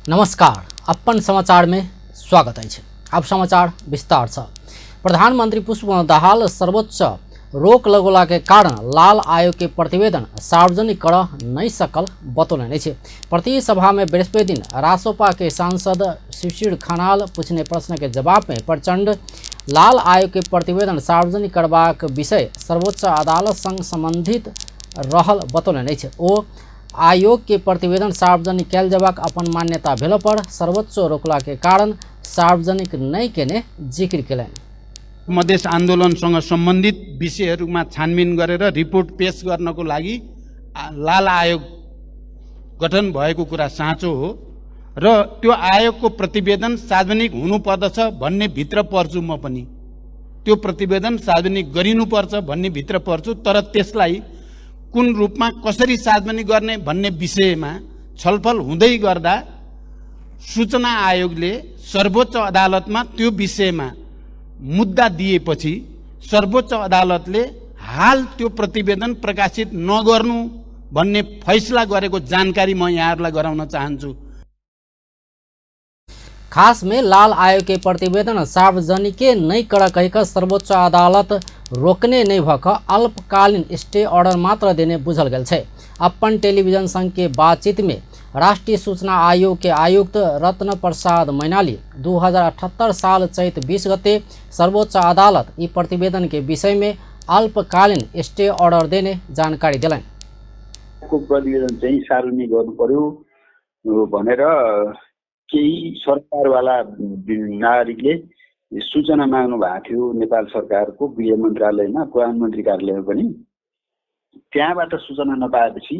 नमस्कार, अपन समाचार में स्वागत है। अब समाचार विस्तार से। प्रधानमंत्री पुष्पकमल दाहाल सर्वोच्च रोक लगौला के कारण लाल आयोग के प्रतिवेदन सार्वजनिक कर नहीं सकल बतौलने छे। प्रतिनिधि सभा में बृहस्पति दिन रासोपा के सांसद शिशिर खनाल पूछने प्रश्न के जवाब में प्रचंड लाल आयोग के प्रतिवेदन सार्वजनिक करबाक विषय सर्वोच्च अदालत संग संबंधित रहल बतौलने छे। ओ आयोग के प्रतिवेदन सार्वजनिक कैल जबाक अपन मान्यता भेला पर सर्वोच्च रोकला के कारण सार्वजनिक नहीं केने जिक्र केलन। मधेस आन्दोलनसँग सम्बन्धित विषयहरूमा छानबिन गरेर रिपोर्ट पेश गर्नको लागि लाल आयोग गठन भएको कुरा साँचो हो र त्यो आयोगको प्रतिवेदन सार्वजनिक हुनुपर्दछ भन्ने भित्र पर्छु। म पनि त्यो प्रतिवेदन सार्वजनिक गरिनुपर्छ भन्ने भित्र पर्छु, तर त्यसलाई कुन रूपमा कसरी सार्वजनिक गर्ने भन्ने विषयमा छलफल हुँदै गर्दा सूचना आयोगले सर्वोच्च अदालतमा त्यो विषयमा मुद्दा दिएपछि सर्वोच्च अदालतले हाल त्यो प्रतिवेदन प्रकाशित नगर्नु भन्ने फैसला गरेको जानकारी म यहाँहरूलाई गराउन चाहन्छु। खास में लाल आयोग के प्रतिवेदन सार्वजनिक नहीं कर कहिक सर्वोच्च अदालत रोकने नहीं भक अल्पकालीन स्टे ऑर्डर मात्र देने बुझल गल छे। अपन टेलीविजन संघ के बातचीत में राष्ट्रीय सूचना आयोग के आयुक्त रत्न प्रसाद मैनाली 2078 साल चैत 20 गते सर्वोच्च अदालत ई प्रतिवेदन के विषय में अल्पकालीन स्टे ऑर्डर देने जानकारी दिलान्। प्रतिवेदन चाहिँ सार्वजनिक गर्नु पर्यो भनेर केही सरकारवाला नागरिकले सूचना माग्नु भएको थियो नेपाल सरकारको गृह मन्त्रालयमा, प्रधानमन्त्री कार्यालयमा पनि। त्यहाँबाट सूचना नपाएपछि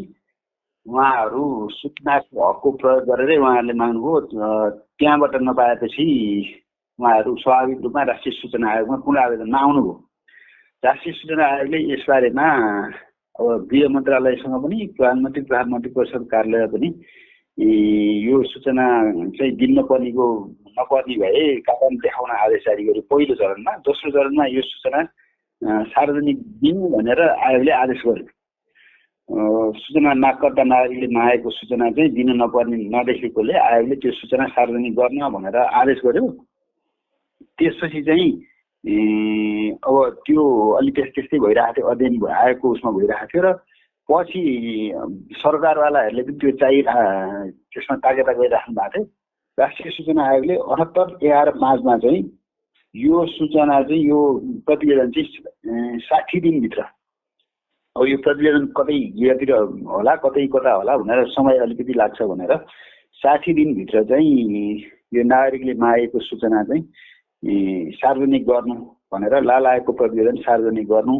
उहाँहरू सूचनाको हकको प्रयोग गरेर उहाँहरूले माग्नुभयो। त्यहाँबाट नपाएपछि उहाँहरू स्वाभाविक रूपमा राष्ट्रिय सूचना आयोगमा पुनः आवेदनमा आउनुभयो। राष्ट्रिय सूचना आयोगले यसबारेमा अब गृह मन्त्रालयसँग पनि प्रधानमन्त्री परिषद कार्यालय पनि यो सूचना चाहिँ दिन नपर्ने भए कारण देखाउन आदेश जारी गर्यो पहिलो चरणमा। दोस्रो चरणमा यो सूचना सार्वजनिक दिनु भनेर आयोगले आदेश गर्यो। सूचना मागकर्ता नागरिकले मागेको सूचना चाहिँ दिन नपर्ने नदेखेकोले आयोगले त्यो सूचना सार्वजनिक गर्न भनेर आदेश गर्यो। त्यसपछि चाहिँ अब त्यो अलि त्यस्तै भइरहेको थियो, अध्ययन आयोगको उसमा भइरहेको थियो र पछि सरकारवालाहरूले पनि त्यो त्यसमा ताकेता गरिराख्नु भएको थियो। राष्ट्रिय सूचना आयोगले 78/11/5 चाहिँ यो सूचना चाहिँ यो प्रतिवेदन चाहिँ 60 दिनभित्र, अब यो प्रतिवेदन कतै गृहतिर होला कतै होला भनेर समय अलिकति लाग्छ भनेर 60 दिनभित्र चाहिँ यो नागरिकले मागेको सूचना चाहिँ सार्वजनिक गर्नु भनेर लाल आयोगको प्रतिवेदन सार्वजनिक गर्नु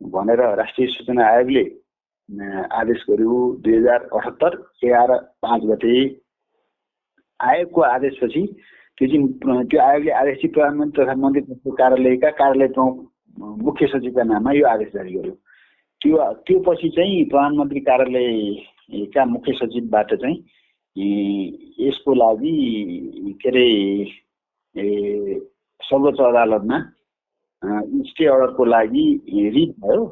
भनेर राष्ट्रिय सूचना आयोगले आदेश गर्यो। 2078/11/5 गते आयोगको आदेशपछि त्यो आयोगले आदेश चाहिँ प्रधानमन्त्री तथा मन्त्री कार्यालयका कार्यालय प्रमुख मुख्य सचिवका नाममा यो आदेश जारी गर्यो। त्यो पछि चाहिँ प्रधानमन्त्री कार्यालयका मुख्य सचिवबाट चाहिँ यसको लागि के अरे सर्वोच्च अदालतमा स्टे अर्डरको लागि रिट भयो।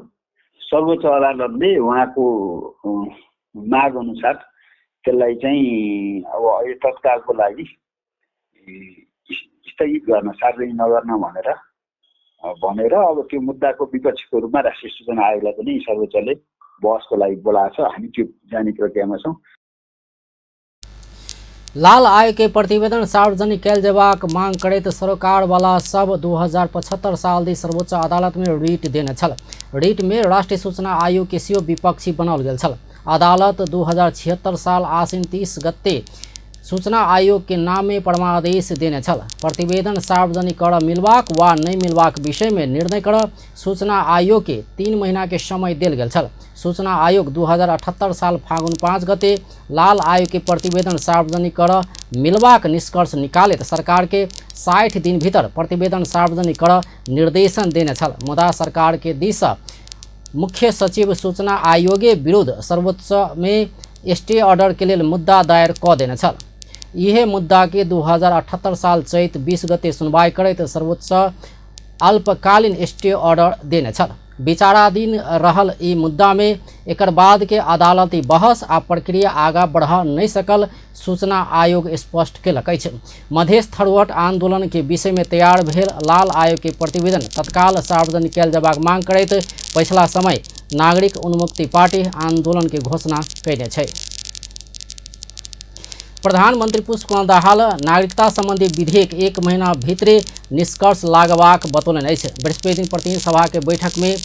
सर्वोच्च अदालतले उहाँको माग अनुसार त्यसलाई चाहिँ अब अहिले तत्कालको लागि स्थगित गर्न, सार्वजनिक नगर्न भनेर अब त्यो मुद्दाको विपक्षीको रूपमा राष्ट्रिय सूचना आयोगलाई पनि सर्वोच्चले बहसको लागि बोलाएको छ। हामी त्यो जाने प्रक्रियामा छौँ। लाल आयोग के प्रतिवेदन सार्वजनिक कैल जबाक मांग करैत सरकार वाला सब 2075 साल सर्वोच्च अदालत में रिट देने छल। रिट में राष्ट्रीय सूचना आयोग के सीओ विपक्षी बनाओल गेल छल। अदालत 2076 साल आश्विन 30 गते सूचना आयोग के नाम में परमादेश देने छल। प्रतिवेदन सार्वजनिक कर मिलवाक वा नहीं मिलवाक विषय में निर्णय कर सूचना आयोग के 3 महीना के समय दिल गेल छल। सूचना आयोग 2078 साल फागुन 5 गते लाल आयोग के प्रतिवेदन सार्वजनिक कर मिलवाक निष्कर्ष निकाले सरकार के 60 दिन भीतर प्रतिवेदन सार्वजनिक कर निर्देशन देने छल। मुदा सरकार के दिश मुख्य सचिव सूचना आयोगे विरुद्ध सर्वोच्च में स्टे ऑर्डर के लिए मुद्दा दायर क देने छल। यह मुद्दा के 2078 साल चैत 20 गते सुनवाई करते सर्वोच्च अल्पकालीन स्टे ऑर्डर देने छल। विचाराधीन रहल ई मुद्दा में एकर बाद के अदालती बहस आ प्रक्रिया आगा बढ़ा नहीं सकल सूचना आयोग स्पष्ट केलक अछि। मधेश थरवट आंदोलन के विषय में तैयार भेल लाल आयोग के प्रतिवेदन तत्काल सार्वजनिक कयल जेबाक मांग करैत पछिला समय नागरिक उन्मुक्ति पार्टी आंदोलन के घोषणा कयने छै। प्रधानमंत्री पुष्पकमल दाहाल नागरिकता संबंधी विधेयक 1 महीना भीतरे निष्कर्ष लागबाक बतौलनि अछि। बृहस्पति दिन प्रतिनिधि सभा के बैठक में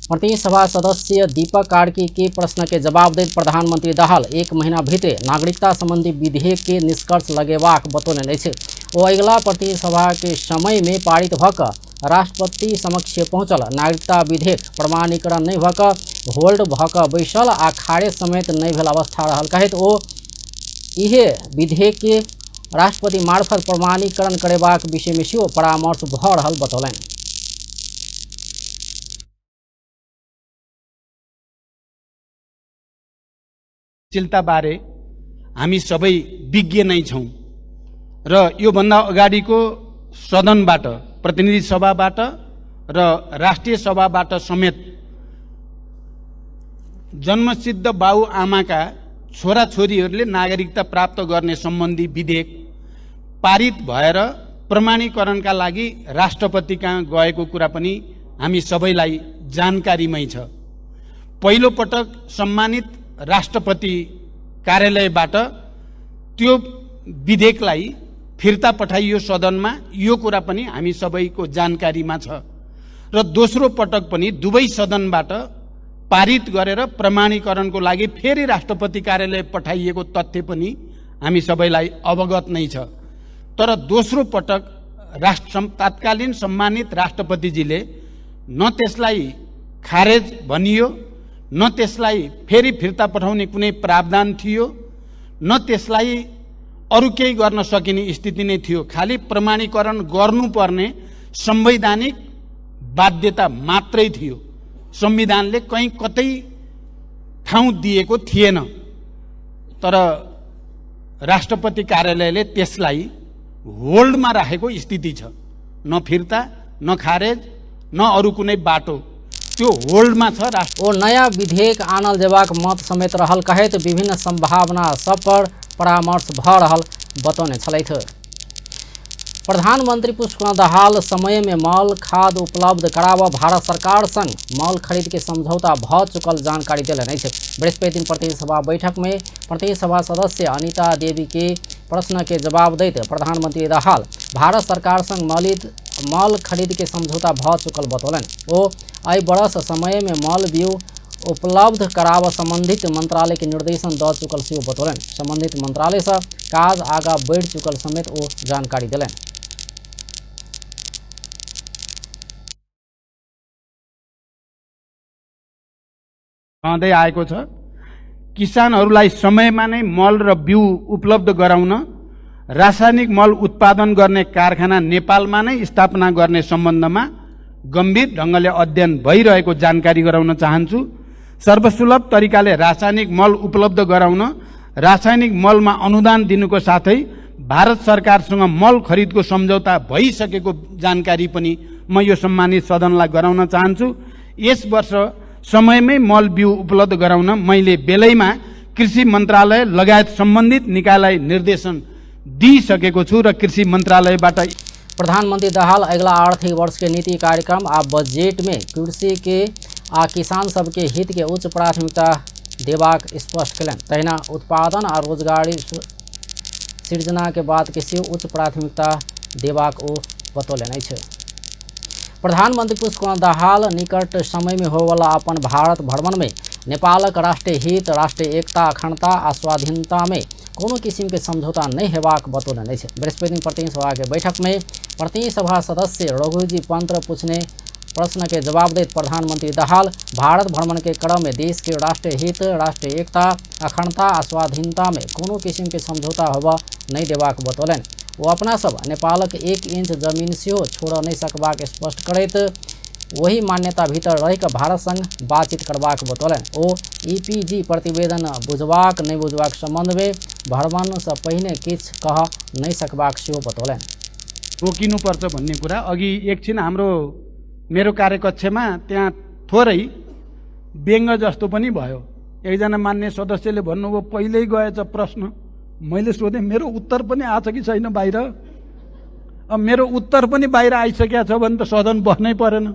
प्रतिनिधि सभा सदस्य दीपक कार्की के प्रश्न के जवाब दैत प्रधानमंत्री दाहाल 1 महीना भीतरे नागरिकता संबंधी विधेयक के निष्कर्ष लगेबाक बतौलनि अछि। ओ अगिला प्रतिनिधि सभा के समय में पारित भ क राष्ट्रपति समक्ष पहुंचल नागरिकता विधेयक प्रमाणीकरण नहीं भ क होल्ड भ क बैसल आ खारेज समेत नहीं भेल अवस्था रहल कहैत ओ इहे विधेयक के राष्ट्रपति मार्फत प्रमाणीकरण करेबाक विषय में सेहो परामर्श भ रहल बतौलनि। चिल्ता बारे हामी सबै विज्ञ नै छौं र यो भन्दा अगाडिको सदनबाट प्रतिनिधि सभाबाट र राष्ट्रिय सभाबाट समेत जन्मसिद्ध बाउ आमाका छोराछोरीहरूले नागरिकता प्राप्त गर्ने सम्बन्धी विधेयक पारित भएर प्रमाणीकरणका लागि राष्ट्रपति कहाँ गएको कुरा पनि हामी सबैलाई जानकारीमै छ। पहिलो पटक सम्मानित राष्ट्रपति कार्यालयबाट त्यो विधेयकलाई फिर्ता पठाइयो सदनमा, यो कुरा पनि हामी सबैको जानकारीमा छ र दोस्रो पटक पनि दुवै सदनबाट पारित गरेर प्रमाणीकरणको लागि फेरि राष्ट्रपति कार्यालय पठाइएको तथ्य पनि हामी सबैलाई अवगत नै छ। तर दोस्रो पटक तत्कालीन सम्मानित राष्ट्रपतिजीले न त्यसलाई खारेज भनियो, न त्यसलाई फेरि फिर्ता पठाउने कुनै प्रावधान थियो, न त्यसलाई अरू केही गर्न सकिने स्थिति नै थियो। खाली प्रमाणीकरण गर्नुपर्ने संवैधानिक बाध्यता मात्रै थियो। संविधानले कहीँ कतै ठाउँ दिएको थिएन। तर राष्ट्रपति कार्यालयले त्यसलाई होल्डमा राखेको स्थिति छ। न फिर्ता, न खारेज, न अरू कुनै बाटो, त्यो होल्डमा छ। ओ नया विधेयक आनल जेबाक मत समेत रहल कहैत विभिन्न संभावना सब पर परामर्श भ रहल बतौने छलैथ। प्रधानमंत्री पुष्पकमल दाहाल समय में मल खाद उपलब्ध कराबऽ भारत सरकार संग मल खरीद के समझौता भ चुकल जानकारी देलनि अछि। बृहस्पति दिन प्रतिनिधि सभा बैठक में प्रतिनिधि सभा सदस्य अनिता देवी के प्रश्न के जवाब दैत प्रधानमंत्री दाहाल भारत सरकार संग मल खरीद के समझौता भ चुकल बतौलनि। ओ एहि बरस समय में मल बीउ उपलब्ध कराबऽ संबंधित मंत्रालय के निर्देशन द चुकल सेहो बतौलनि। संबंधित मंत्रालय से काज आगा बढ़ि चुकल समेत ओ जानकारी देलनि। रहँदै आएको छ। किसानहरूलाई समयमा नै मल र बिउ उपलब्ध गराउन रासायनिक मल उत्पादन गर्ने कारखाना नेपालमा नै स्थापना गर्ने सम्बन्धमा गम्भीर ढंगले अध्ययन भइरहेको जानकारी गराउन चाहन्छु। सर्वसुलभ तरिकाले रासायनिक मल उपलब्ध गराउन रासायनिक मलमा अनुदान दिनुको साथै भारत सरकारसँग मल खरिदको सम्झौता भइसकेको जानकारी पनि म यो सम्मानित सदनलाई गराउन चाहन्छु। यस वर्ष समयमै मल बिउ उपलब्ध गराउन मैले बेलैमा कृषि मन्त्रालय लगायत सम्बन्धित निकायलाई निर्देशन दिइसकेको छु र कृषि मन्त्रालयबाट प्रधानमंत्री दाहाल अगला आर्थिक वर्ष के नीति कार्यक्रम आ बजट में कृषि के आ किसान सबके हित के उच्च प्राथमिकता देबाक स्पष्ट कयलनि। तहिना उत्पादन आ रोजगारी सृजना के बात के सेहो उच्च प्राथमिकता देबाक ओ बतौलनि अछि। प्रधानमंत्री पुष्पकमल दाहाल निकट समय में होवला अपन भारत भ्रमण में नेपालक राष्ट्रीय हित, राष्ट्रीय एकता, अखंडता आ स्वाधीनता में कोनो किसिम के समझौता नहीं हेबाक बतौलनि अछि। बृहस्पति दिन प्रतिनिधि सभा के बैठक में प्रतिनिधि सभा सदस्य रघुजी पंत पूछने प्रश्न के जवाब देत प्रधानमंत्री दाहाल भारत भ्रमण के क्रम में देश के राष्ट्रीय हित, राष्ट्रीय एकता, अखंडता आ स्वाधीनता में कोनो किसिम के समझौता होबा नहीं देबाक बतौलनि। वो अपना सब नेपालक 1 इंच जमीन सेहो छोड़ नहीं सकबाक स्पष्ट करैत वही मान्यता भीतर रहि कऽ भारत संग बातचीत करबाक बतौलनि। ओ ईपीजी प्रतिवेदन बुझबाक नहीं बुझबाक संबंध में भ्रमण से पहिने किछ कह नहीं सकबाक सेहो बतौलनि। रोकिनुपर्छ भन्ने कुरा अघि एकछिन हाम्रो मेरो कार्यकक्षमा त्यहाँ थोरै व्यङ्ग जस्तो पनि भयो। एकजना मान्य सदस्यले भन्नुभयो पहिल्यै गएछ प्रश्न, मैले सोधेँ मेरो उत्तर पनि आछ कि छैन बाहिर। अब मेरो उत्तर पनि बाहिर आइसकेको छ भने त सदन बस्नै परेन।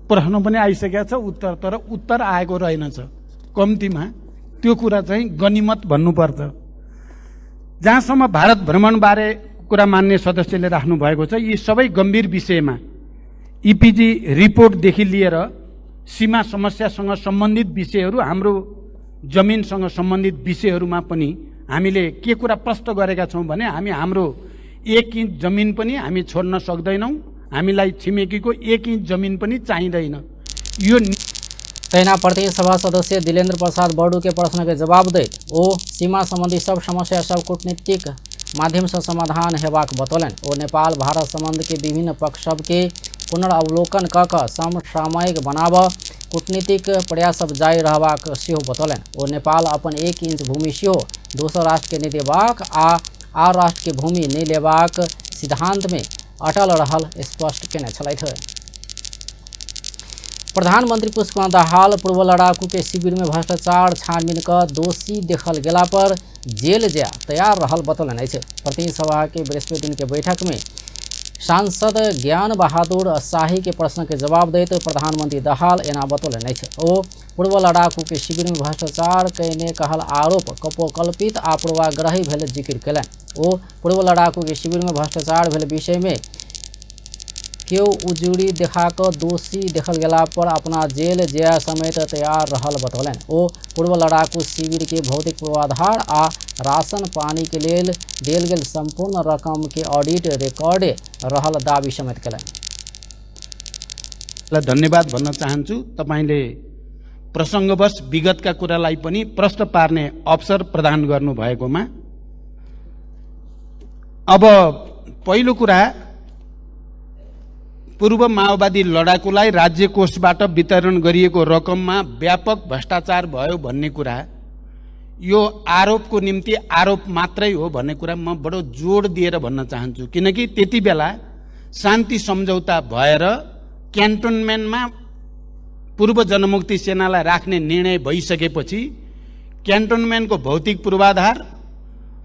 प्रश्न पनि आइसकेको छ, तर उत्तर आएको रहेनछ। कम्तीमा त्यो कुरा चाहिँ गनिमत भन्नुपर्छ। जहाँसम्म भारत भ्रमणबारे कुरा मान्य सदस्यले राख्नु भएको छ, यी सबै गम्भीर विषयमा इपिजी रिपोर्टदेखि लिएर सीमा समस्यासँग सम्बन्धित विषयहरू, हाम्रो जमिनसँग सम्बन्धित विषयहरूमा पनि हामीले के कुरा प्रश्न गरेका छौँ भने हामी हाम्रो 1 इन्च जमिन पनि हामी छोड्न सक्दैनौँ, हामीलाई छिमेकीको 1 इन्च जमिन पनि चाहिँदैन। यो तैना प्रतिनिधि सभा सदस्य दिलेन्द्र प्रसाद बड़ू के प्रश्न के जवाब दैत ओ सीमा संबंधी सब समस्या सब कूटनीतिक माध्यम से समाधान हेबाक बतौलन। ओ नेपाल भारत संबंध के विभिन्न पक्ष सब के पुनर्वलोकन क समसामयिक बनाब कूटनीतिक प्रयास सब जारी रहबाक सेहो बतौलन। ओ नेपाल अपन 1 इंच भूमि सेहो दोसर राष्ट्र के नहीं देबाक आ राष्ट्र के भूमि नहीं लेबाक सिद्धांत में अटल रहल स्पष्ट केने छलैथ। प्रधानमंत्री पुष्पकमल दाहाल पूर्व लड़ाकू के शिविर में भ्रष्टाचार छानबीन का दोषी देखल गेला पर जेल जा तैयार रहल बतौलन। प्रतिनिधि सभा के बृहस्पति के बैठक में सांसद ज्ञान बहादुर शाही के प्रश्न के जवाब देते प्रधानमंत्री दाहाल एना बतौलन। ओ पूर्व लड़ाकू के शिविर में भ्रष्टाचार कैने कहल आरोप कपोकल्पित आ पूर्वाग्रही भेल जिक्र कलन। ओ पूर्व लड़ाकू के शिविर में भ्रष्टाचार भेल विषय में केओ उजुरी देखाक दोषी देखल गेला पर अपना जेल जय समेत तैयार रहल बतौलन। ओ पूर्व लड़ाकू शिविर के भौतिक पूर्वाधार आ राशन पानी के लेल देल गेल संपूर्ण रकम के ऑडिट रिकॉर्ड रहल दावी समेत कलन। धन्यवाद भन्न चाहन्छु। तपाईले प्रसंगवश विगतका कुरालाई पनि प्रश्न पार्ने अवसर प्रदान गर्नु भएकोमा। अब पहिलो कुरा, पूर्व माओवादी लडाकुलाई राज्य कोषबाट वितरण गरिएको रकममा व्यापक भ्रष्टाचार भयो भन्ने कुरा, यो आरोपको निम्ति आरोप मात्रै हो भन्ने कुरा म बडो जोड दिएर भन्न चाहन्छु। किनकि त्यति बेला शान्ति सम्झौता भएर क्यान्टोनमेन्टमा पूर्व जनमुक्ति सेनालाई राख्ने निर्णय भइसकेपछि क्यान्टोनमेन्टको भौतिक पूर्वाधार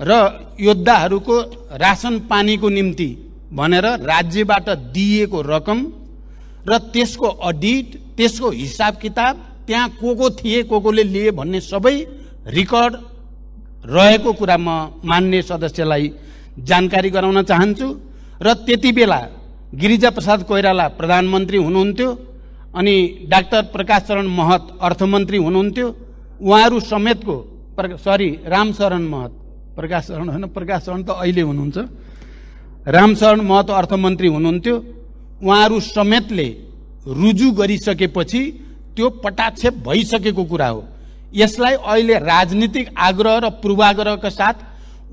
र योद्धाहरूको राशन पानीको निम्ति भनेर राज्यबाट दिएको रकम र त्यसको अडिट, त्यसको हिसाब किताब, त्यहाँ को थिए, कोले लिए भन्ने सबै रिकर्ड रहेको कुरा म मान्य सदस्यलाई जानकारी गराउन चाहन्छु। र त्यति बेला गिरिजा प्रसाद कोइराला प्रधानमन्त्री हुनुहुन्थ्यो अनि डाक्टर प्रकाश शरण महत अर्थमन्त्री हुनुहुन्थ्यो। उहाँहरू समेतको रामशरण महत, प्रकाश शरण होइन, प्रकाश शरण त अहिले हुनुहुन्छ, रामशरण महतो अर्थमन्त्री हुनुहुन्थ्यो। उहाँहरू समेतले रुजु गरिसकेपछि त्यो पटाक्षेप भइसकेको कुरा हो। यसलाई अहिले राजनीतिक आग्रह र पूर्वाग्रहका साथ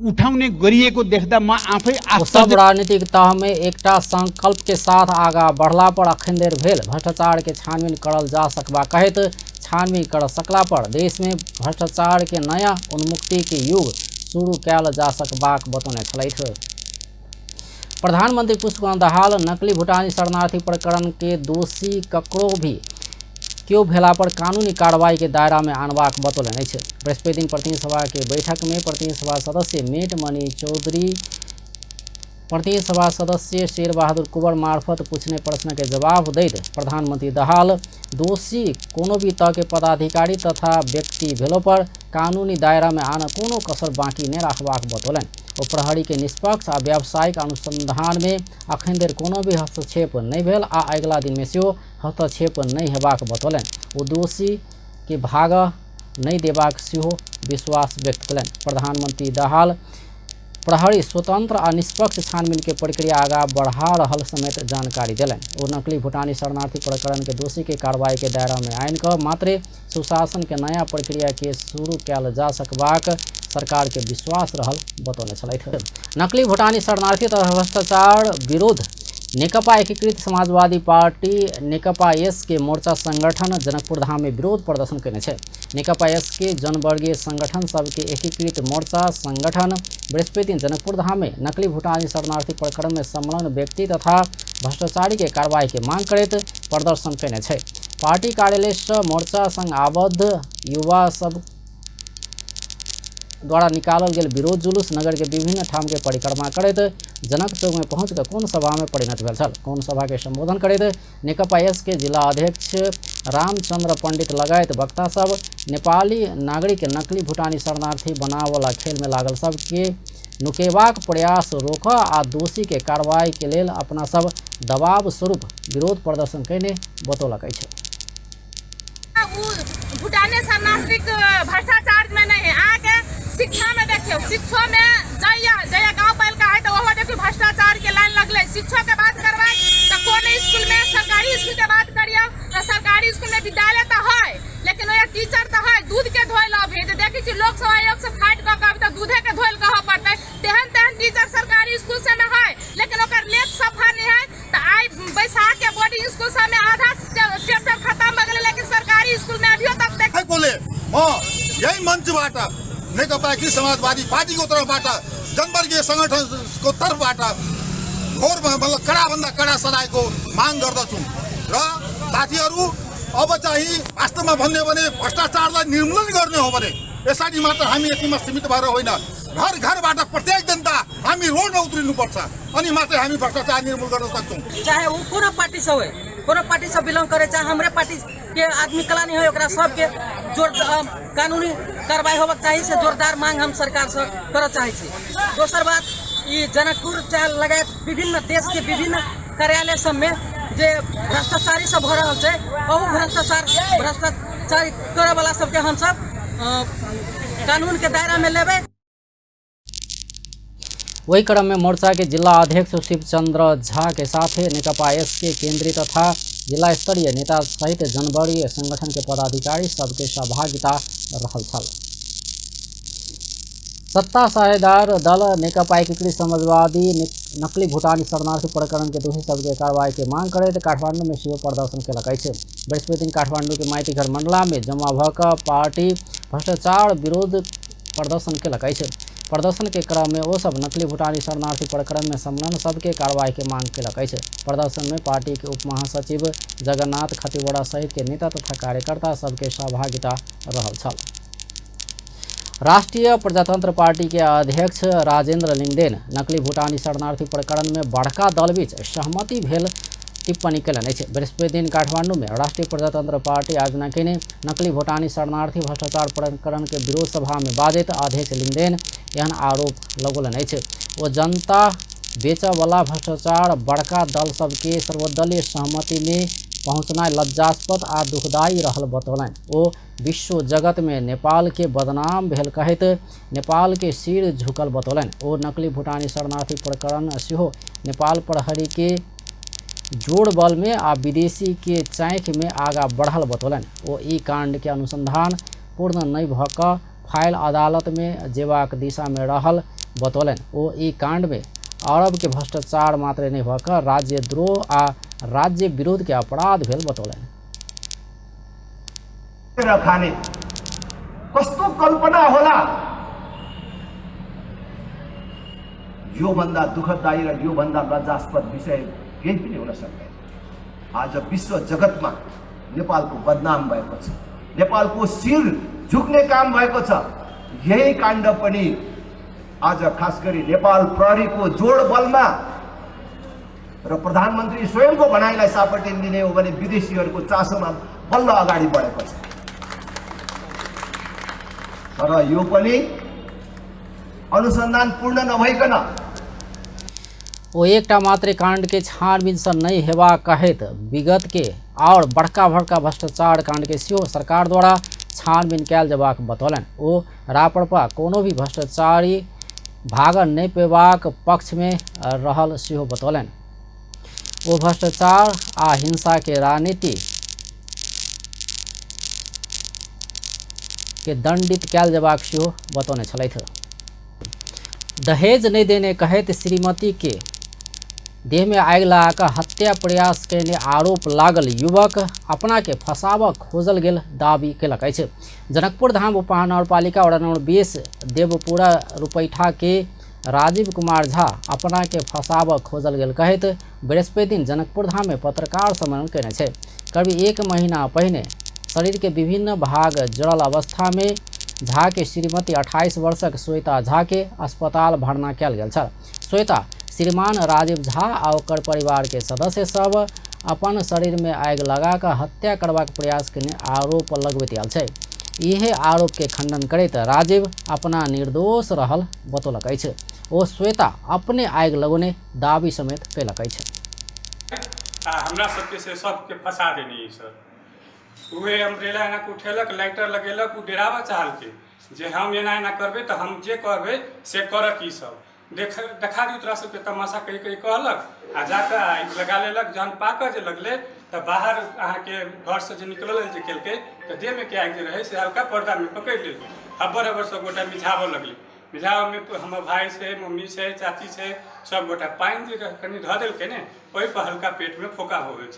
उठाउने गरिएको देख्दा म आफै सब राजनीतिक तह में एकटा संकल्प के साथ आगा बढ़ला पर अखन देर भेल भ्रष्टाचार के छानबीन करल जा सकबा कहत छानबीन कर सकला पर देश में भ्रष्टाचार के नया उन्मुक्ति के युग शुरू कैल जा सकबाक बतौने छलैथ। प्रधानमंत्री पुष्पकमल दाहाल नकली भूटानी शरणार्थी प्रकरण के दोषी ककरो भी क्यों भेला पर कानूनी कार्रवाई के दायरा में आनबाक बतौलन। बृहस्पति दिन प्रतिनिधि सभा के बैठक में प्रतिनिधि सभा सदस्य मेट मणि चौधरी प्रतिनिधि सभा सदस्य शेर बहादुर कुंवर मार्फत पूछने प्रश्न के जवाब दैत प्रधानमंत्री दाहाल दोषी कोनो भी तह के पदाधिकारी तथा व्यक्ति भेलो पर कानूनी दायरा में आना कोनो कसर बाकी नहीं रखबाक बतौलन। और प्रहरी के निष्पक्ष आ व्यावसायिक अनुसंधान में अखन देर कोनो भी हस्तक्षेप नहीं भेल आ अगला दिन में सेहो हस्तक्षेप नहीं हेबाक बतौलन। ओ दोषी के भाग नहीं देबाक सेहो विश्वास व्यक्त कलन। प्रधानमंत्री दाहाल प्रहरी स्वतंत्र आ निष्पक्ष छानबीन के प्रक्रिया आगा बढ़ा रहल समेत जानकारी दिलन। ओ नकली भूटानी शरणार्थी प्रकरण के दोषी के कार्रवाई के दायरा में आन कर मात्र सुशासन के नया प्रक्रिया के शुरू कैल जा सकबाक सरकार के विश्वास रहल बतौने छलैथ। नकली भूटानी शरणार्थी तथा भ्रष्टाचार विरोध नेकपा एकीकृत समाजवादी पार्टी नेकपा एस के मोर्चा संगठन जनकपुर धाम में विरोध प्रदर्शन करने छे। नेकपा एस के जनवर्गीय संगठन सबके एकीकृत मोर्चा संगठन बृहस्पति जनकपुर धाम में नकली भूटानी शरणार्थी प्रकरण में संलग्न व्यक्ति तथा भ्रष्टाचारी के कार्रवाई के मांग करते प्रदर्शन करने छे। पार्टी कार्यालय से मोर्चा संग आबद्ध युवा सब द्वारा निकालल गेल विरोध जुलूस नगर के विभिन्न ठाम के परिक्रमा करैत जनक चौक में पहुंच कर कोन सभा में परिणत भेल छल। कोन सभा के संबोधन करैत नेकपा एस के जिला अध्यक्ष रामचंद्र पंडित लगायत वक्ता सब नेपाली नागरिक के नकली भूटानी शरणार्थी बनावला खेल में लागल सब के नुकेबाक प्रयास रोक आ दोषी के कार्रवाई के लेल अपना सब दबाव स्वरूप विरोध प्रदर्शन करने बतौलक अछि। भूटानी शरणार्थी भ्रष्टाचार में नहीं है, आके शिक्षा में देखियो, शिक्षा में जया गाँव पालिका है तो वह देखियो भ्रष्टाचार के लाइन लगले। शिक्षा के बात करवाए तो कौन स्कूल में सरकारी स्कूल के बात करियो तो सरकारी स्कूल में विद्यालय तो है लेकिन वो टीचर तो है दूध के धोल अभी देखी छी लोक सभा आयोग से फाइट कर तो दूधे के धोल कह पड़ते तेहन तेहन टीचर सरकारी स्कूल से में है लेकिन ओकर लेख सफा नहीं है तो आई बैसाख के बोर्डिंग स्कूल से में आधा चैप्टर खत्म हो गए लेकिन सरकारी स्कूल में अभी तक देख बोले यही मंचबाट नेकपा एकीकृत समाजवादी पार्टी को तरफबाट जनवर्गीय संगठनको तर्फबाट घोर मतलब कडाभन्दा कडा सजायको माग गर्दछौँ र साथीहरू अब चाहिँ वास्तवमा भन्ने भने भ्रष्टाचारलाई निर्मूलन गर्ने हो भने यसरी मात्र हामी यतिमा सीमित भएर होइन घर घरबाट प्रत्येक जनता हामी रोडमा उत्रिनुपर्छ अनि मात्रै हामी भ्रष्टाचार निर्मूल गर्न सक्छौँ। चाहे वो कोनो पार्टी से हो कोनो पार्टी से बिलोंग करे चाहे हमरे पार्टी के आदमी कला नहीं हो ओकरा सबके जोर कानूनी कार्रवाई होबक चाहिए से जोरदार मांग हम सरकार से कर चाहे छी। दोसर बात ये जनकपुर चाहे लगायत विभिन्न देश के विभिन्न कार्यालय सब में जे भ्रष्टाचारी सब हो रहा है और भ्रष्टाचारी करे वाला सबके हम सब कानून के दायरा में लेबे। वही क्रम में मोर्चा के जिला अध्यक्ष शिवचंद्र झा के साथ नेकपा एस के केंद्रीय तथा जिला स्तरीय नेता सहित जनवर्गीय संगठन के पदाधिकारी सबके सहभागिता रहल छल। सत्ता साझेदार दल नेकपा एकीकृत समाजवादी नकली भूटानी शरणार्थी प्रकरण के दोषी सबके कार्रवाई के मांग करैत काठमांडू में सेहो प्रदर्शन केलक अछि। बृहस्पति दिन काठमांडू के माइतीघर मंडला में जमा भ कऽ पार्टी भ्रष्टाचार विरोध प्रदर्शन केलक अछि। प्रदर्शन के क्रम में वो सब नकली भूटानी शरणार्थी प्रकरण में संलग्न सबके कार्रवाई के मांग केलक अछि। प्रदर्शन में पार्टी के उप महासचिव जगन्नाथ खतिवड़ा सहित के नेता तथा कार्यकर्ता सबके सहभागिता रहल छल। राष्ट्रीय प्रजातंत्र पार्टी के अध्यक्ष राजेंद्र लिंगदेन नकली भूटानी शरणार्थी प्रकरण में बड़का दल बीच सहमति भेल टिप्पणी कयलनि अछि। बृहस्पति दिन काठमांडू में राष्ट्रीय प्रजातंत्र पार्टी आयोजना केने नकली भूटानी शरणार्थी भ्रष्टाचार प्रकरण के विरोध सभा में बाजैत अध्यक्ष लिंगदेन एहन आरोप लगौलनि अछि। ओ जनता बेचयवला भ्रष्टाचार बड़का दल सबके सर्वदलीय सहमति में पहुँचना लज्जास्पद आ दुखदायी रहल बतौलनि। ओ विश्व जगत में नेपाल के बदनाम भेल कहैत नेपाल के सिर झुकल बतौलनि। ओ नकली भूटानी शरणार्थी प्रकरण सेहो नेपाल प्रहरी के जोड़ बल में आ विदेशी के चैंख में आगा बढ़ल बतौलनि। ओ ई कांड के अनुसंधान पूर्ण नहीं भ कऽ फाइल अदालत में जेबाक दिशा में रहल बतौलनि। ओ ई कांड में अरब के भ्रष्टाचार मात्र नहीं भ कऽ राज्यद्रोह आ राज्य विरोध के अपराध भेल बतौलनि। खाने कस्तो कल्पना होला यो भन्दा दुःखदायी र यो भन्दा लज्जास्पद विषय केही पनि हुन सक्दैन। आज विश्व जगतमा नेपालको बदनाम भएको छ, नेपालको शिर झुक्ने काम भएको छ। यही काण्ड पनि आज खास गरी नेपाल प्रहरीको जोड बलमा र प्रधानमन्त्री स्वयंको भनाइलाई सापटी दिने हो भने विदेशीहरूको चासोमा बल्ल अगाडि बढेको छ। तर यो पनि अनुसन्धान पूर्ण नभइकन ओ एकटा मात्र कांड के छानबीन से नहीं हेबा कहैत विगत के और बड़का बड़का भ्रष्टाचार कांड के सेहो सरकार द्वारा छानबीन कयल जेबाक बतौलनि। ओ रापरपा कोनो भी भ्रष्टाचारी भाग नहीं पेबाक पक्ष में रहल सेहो बतौलनि। ओ भ्रष्टाचार आ हिंसा के राजनीति के दंडित कयल जेबाक सेहो बतौने छलथि। दहेज नहीं देने कहैत श्रीमती के देह में आगि लगा हत्या प्रयास करने आरोप लागल युवक अपना के फंसाबऽ खोजल गेल दावी केलक अछि। जनकपुर धाम उपमहानगरपालिका वड़ा नंबर 20 देवपुरा रुपैठा के राजीव कुमार झा अपना के फंसाबऽ खोजल गेल कहैत बृहस्पति दिन जनकपुर धाम में पत्रकार सम्मेलन केने छै। करीब 1 महीना पहिने शरीर के विभिन्न भाग जड़ल अवस्था में झा के श्रीमती 28 वर्षक श्वेता झा के अस्पताल भर्ना कयल गेल छल। श्वेता श्रीमान राजीव झा आ ओकर परिवार के सदस्य सब अपन शरीर में आगि लगा कऽ हत्या करबाक प्रयास केने आरोप लगबैत आयल छै। इहे आरोप के खंडन करैत राजीव अपना निर्दोष रहल बतौलक अछि। ओ श्वेता अपने आगि लगौने दावी समेत कयलक अछि। हमरा सबके से सबके फंसा देनी सर। उहे अम्ब्रेला एना के उठेलक, लाइटर लगेलक, उ डेरावा चाहल के जे हम एना करबे तो हम जे करबे से करक। ई सब देखा दी तोरा सबके तमाशा कही कहलक आ जाकर आगि लगा लेलक। जहन पाकऽ जे लगले तो बाहर अहाँ के घर से जे निकलल जे केलके तो देह में के आगि रहे से हल्का पर्दा में पकड़ ले हब्बर सब गोटा मिझाव लगले। मिझाव में हमर भाई से, मम्मी से, चाची से सब गोटा पानि जे कनी धऽ देलकै ने ओहि पर हल्का पेट में फोका हो गेल।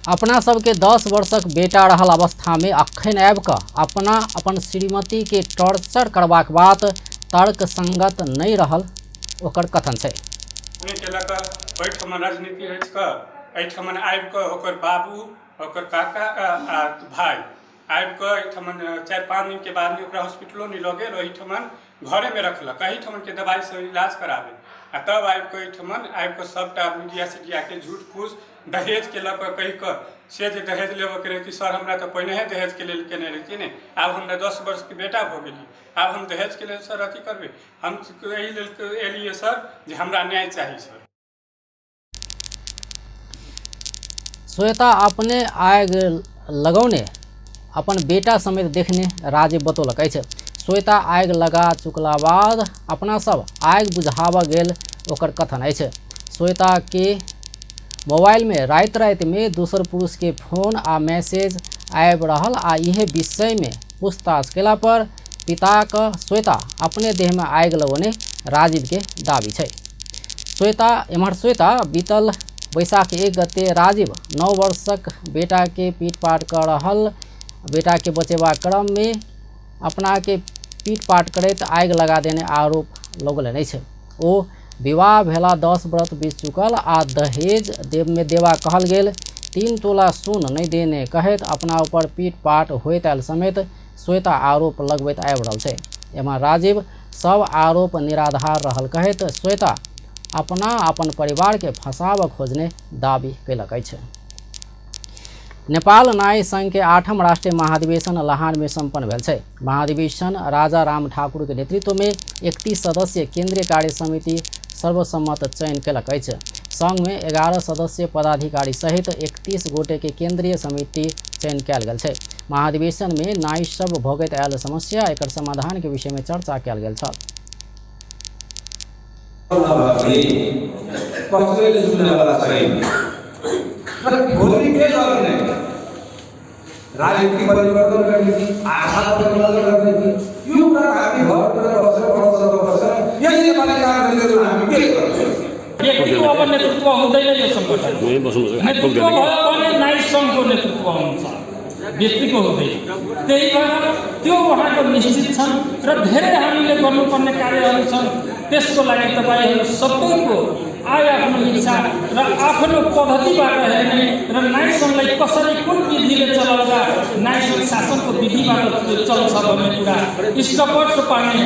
अपना सबके 10 वर्षक बेटा रहल अवस्था में अखन आबि कऽ अपन श्रीमती के टॉर्चर करबाक बात तर्क संगत नहीं रहल ओकर कथन छै। ओहिठमन राजनीति रच कऽ एहिठमन आबि कऽ ओकर बाबू, ओकर काका आ भाई आबि कऽ एहिठमन 4-5 दिन के बाद में ओकरा हॉस्पिटलो नहीं लऽ गेल। ओहिठमन घरे में रखलक, एहिठमन के दवाई से इलाज कराबे आ तब आबि कऽ एहिठमन आबि कऽ सबटा मीडिया के झूठ फूस दहेज के लऽ कऽ कहि कऽ से जे दहेज लेबऽ के रहती सर हमरा तो पहिने दहेज के लेल केने रहिती ने, आब हमरा 10 वर्ष के बेटा भऽ गेली, आब हम दहेज के लेल सर अथी करबै। हम एहि लेल एलियै सर जे हमरा न्याय चाही सर। श्वेता अपने आगि लगौने अपन बेटा समेत देखने राजीव बतौलक अछि। श्वेता आगि लगा चुकला बाद अपना सब आगि बुझाबऽ गेल ओकर कथन अछि। श्वेता के मोबाइल में राति में दोसर पुरुष के फोन आ मैसेज आबि रहल आ इहे विषय में पूछताछ केला पर पिता का श्वेता अपने देह में आगि लगौने राजीव के दावी छै। श्वेता बीतल बैसाख 1 गते राजीव 9 वर्षक बेटा के पीटपाट कर रहल बेटा के बचेबा क्रम में अपना के पीटपाट करैत आगि लगा देने आरोप लगौलनि अछि। ओ विवाह भेला 10 व्रत बीत चुकल आ दहेज में देवा कहल गेल 3 तोला सोन नहीं देने कहैत अपना ऊपर पीटपाट होइत आयल समेत श्वेता आरोप लगबैत आबि रहल छै। एमा राजीव सब आरोप निराधार रहल कहैत श्वेता अपन परिवार के फंसाव खोजने दावी कयलक अछि। नेपाल न्याय संघ के 8म राष्ट्रीय महाधिवेशन लहान में संपन्न भेल छै। महाधिवेशन राजा राम ठाकुर के नेतृत्व में 31 सदस्यीय केंद्रीय कार्य समिति सर्वसम्मत चयन कयलक अछि। संघ में 11 सदस्यीय पदाधिकारी सहित 31 गोटे के केंद्रीय समिति चयन कयल गेल छै। महाधिवेशन में न्याय सब भोगैत आयल समस्या एकर समाधान के विषय में चर्चा कयल गेल छल। राजनीतिक परिवर्तन करने की आशा परिवर्तन करने की क्यों कर हामी घर पर बसेर यही नेपाली कांग्रेसले हामी के गर्छौं। व्यक्तिको अब नेतृत्व हुँदैन यो संगठन। नेतृत्व भयो भने न्याय सङ्घको नेतृत्व हुन्छ, व्यक्तिको हुँदैन। त्यही भएर त्यो उहाँको निश्चित छन् र धेरै हामीले गर्नुपर्ने कार्यहरू छन्। त्यसको लागि तपाईहरु सबैको आफ्नो इच्छा र आफ्नो पद्धतिबाट हेर्ने र न्याय सङ्घलाई कसरी कुन विधिले चलाउँदा न्याय सङ्घ शासनको विधिबाट चल्छ भन्ने कुरा स्पष्ट पार्ने।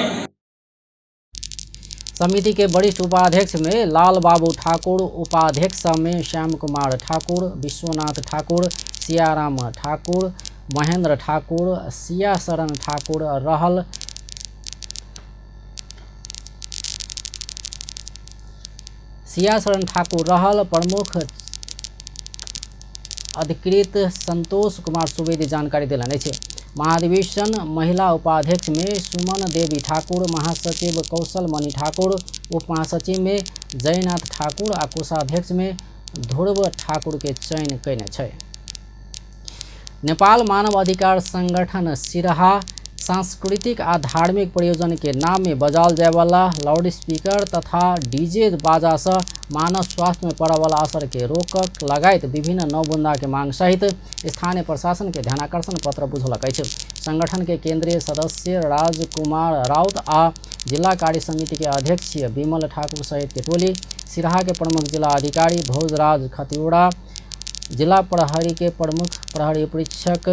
समिति के वरिष्ठ उपाध्यक्ष में लाल बाबू ठाकुर, उपाध्यक्ष में श्याम कुमार ठाकुर, विश्वनाथ ठाकुर, सियाराम ठाकुर, महेंद्र ठाकुर, सिया शरण ठाकुर रहल। प्रमुख अधिकृत संतोष कुमार सुवेदी जानकारी दिलाने अछि। महाधिवेशन महिला उपाध्यक्ष में सुमन देवी ठाकुर, महासचिव कौशल मणि ठाकुर, उप महासचिव में जयनाथ ठाकुर आ कोषाध्यक्ष में ध्रुव ठाकुर के चयन कयने छै। नेपाल मानव अधिकार संगठन सिरहा सांस्कृतिक आ धार्मिक प्रयोजन के नाम में बजाल जाय वाला लाउड स्पीकर तथा डीजे बाजा से मानव स्वास्थ्य में पड़े वाला असर के रोक लगायत विभिन्न नौबंदा के मांग सहित स्थानीय प्रशासन के ध्यानाकर्षण पत्र बुझलक अछि। संगठन के केंद्रीय सदस्य राजकुमार राउत आ जिला कार्य समिति के अध्यक्ष विमल ठाकुर सहित के टोली सिरहा के प्रमुख जिला अधिकारी भोजराज खतिवड़ा, जिला प्रहरी के प्रमुख प्रहरी परीक्षक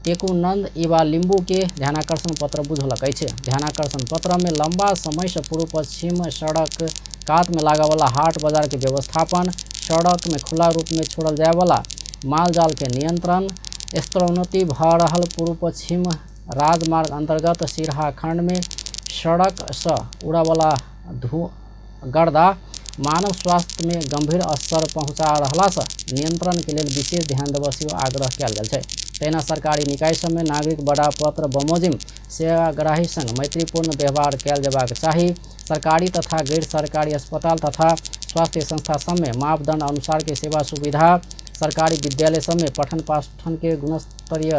टेकुनंद इवा लिंबू के ध्यानाकर्षण पत्र बुझलक अछि। ध्यानाकर्षण पत्र में लंबा समय से पूर्व पश्चिम सड़क कात में लागा वाला हाट बाजार के व्यवस्थापन, सड़क में खुला रूप में छोड़ल जाए वाला माल जाल के नियंत्रण, स्तरोन्नति भ रहल पूर्व पश्चिम राजमार्ग अंतर्गत सिरहा खंड में सड़क से उड़ा वाला गर्दा मानव स्वास्थ्य में गंभीर असर पहुँचा रहला से नियंत्रण के लिए विशेष ध्यान देवसियो आग्रह कयल गेल छै। तहिना सरकारी निकाय सब में नागरिक बड़ा पत्र बमोजिम सेवाग्राही संग मैत्रीपूर्ण व्यवहार कयल जेबाक चाही। सरकारी तथा गैर सरकारी अस्पताल तथा स्वास्थ्य संस्था सब में मापदंड अनुसार के सेवा सुविधा, सरकारी विद्यालय सब में पठन पाठन के गुणस्तरीय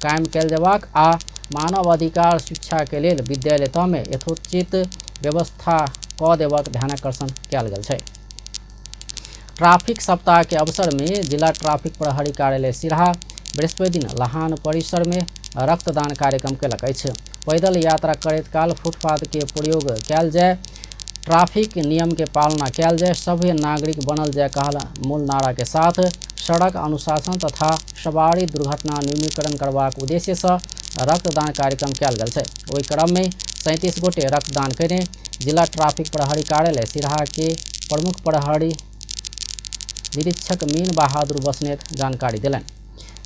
कायम कयल जेबाक आ मानव अधिकार शिक्षा के लेल विद्यालय सब में यथोचित व्यवस्था क देबाक ध्यानाकर्षण कयल गेल छै। ट्रैफिक सप्ताह के अवसर में जिला ट्रैफिक प्रहरी कार्यालय सिरहा बृहस्पति दिन लहान परिसर में रक्तदान कार्यक्रम कयलक अछि। पैदल यात्रा करैत काल फुटपाथ के प्रयोग कयल जाय, ट्रैफिक नियम के पालना कयल जाय, सभ्य नागरिक बनल जाय कहल मूल नारा के साथ सड़क अनुशासन तथा सवारी दुर्घटना न्यूनीकरण करबाक उद्देश्य से रक्तदान कार्यक्रम कयल गेल छै। ओहि क्रम में 37 गोटे रक्तदान कयने जिला ट्रैफिक प्रहरी कार्यालय सिरहा के प्रमुख प्रहरी निरीक्षक मीन बहादुर बसनेत जानकारी दिलनि।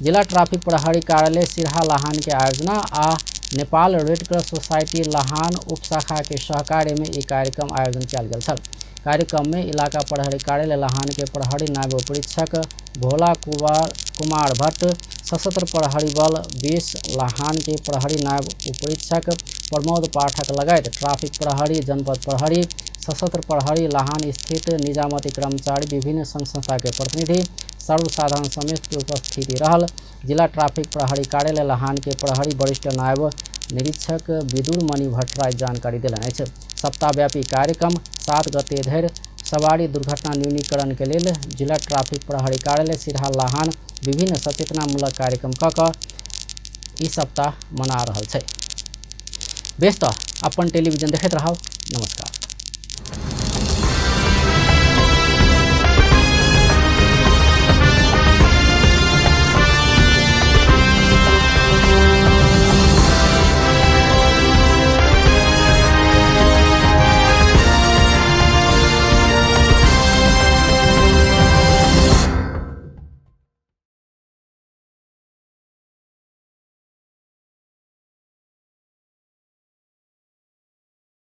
जिला ट्रैफिक प्रहरी कार्यालय सिरहा लहान के आयोजना आ नेपाल रेड क्रॉस सोसाइटी लहान उपशाखा के सहकार्य में एक कार्यक्रम आयोजन किया गेल छल। कार्यक्रम में इलाका प्रहरी कार्यालय लहान के प्रहरी नायब परीक्षक भोला कुमार भट्ट, सशस्त्र प्रहरी बल 20 लहान के प्रहरी नायब उपरीक्षक प्रमोद पाठक लगायत ट्रैफिक प्रहरी, जनपद प्रहरी, सशस्त्र प्रहरी लहान स्थित निजामती कर्मचारी, विभिन्न संघ संस्था के प्रतिनिधि, सर्वसाधारण समेत के उपस्थिति रहल। जिला ट्रैफिक प्रहरी कार्यालय लहान के प्रहरी वरिष्ठ नायब निरीक्षक विदुर मणि भट्टराय जानकारी दिलनि अछि। सप्ताहव्यापी कार्यक्रम 7 गते धरि सवारी दुर्घटना न्यूनीकरण के लेल जिला ट्रैफिक प्रहरी कार्यालय सिरहा लहान विभिन्न सचेतनामूलक कार्यक्रम कऽ ई सप्ताह मना रहल छै। बेस तऽ अपन टेलीविजन देखैत रहब। नमस्कार।